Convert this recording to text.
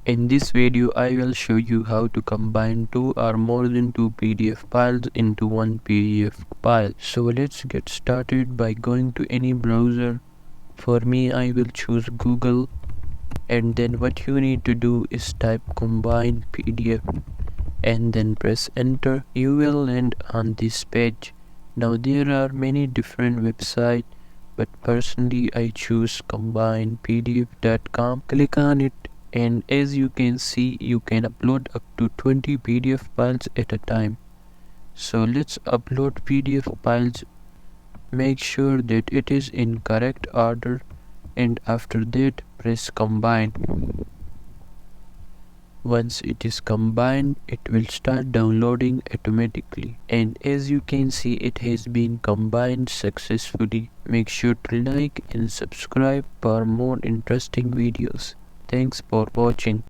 In this video, I will show you how to combine two or more than two PDF files into one PDF file. So let's get started by going to any browser. For me, I will choose Google, and then what you need to do is type combine PDF and then press enter. You will land on this page. Now there are many different websites, but personally I choose combinepdf.com. Click on it, and as you can see, you can upload up to 20 PDF files at a time. So let's upload PDF files. Make sure that it is in correct order, and after that press combine. Once it is combined, it will start downloading automatically, and as you can see, it has been combined successfully. Make sure to like and subscribe for more interesting videos. Thanks for watching.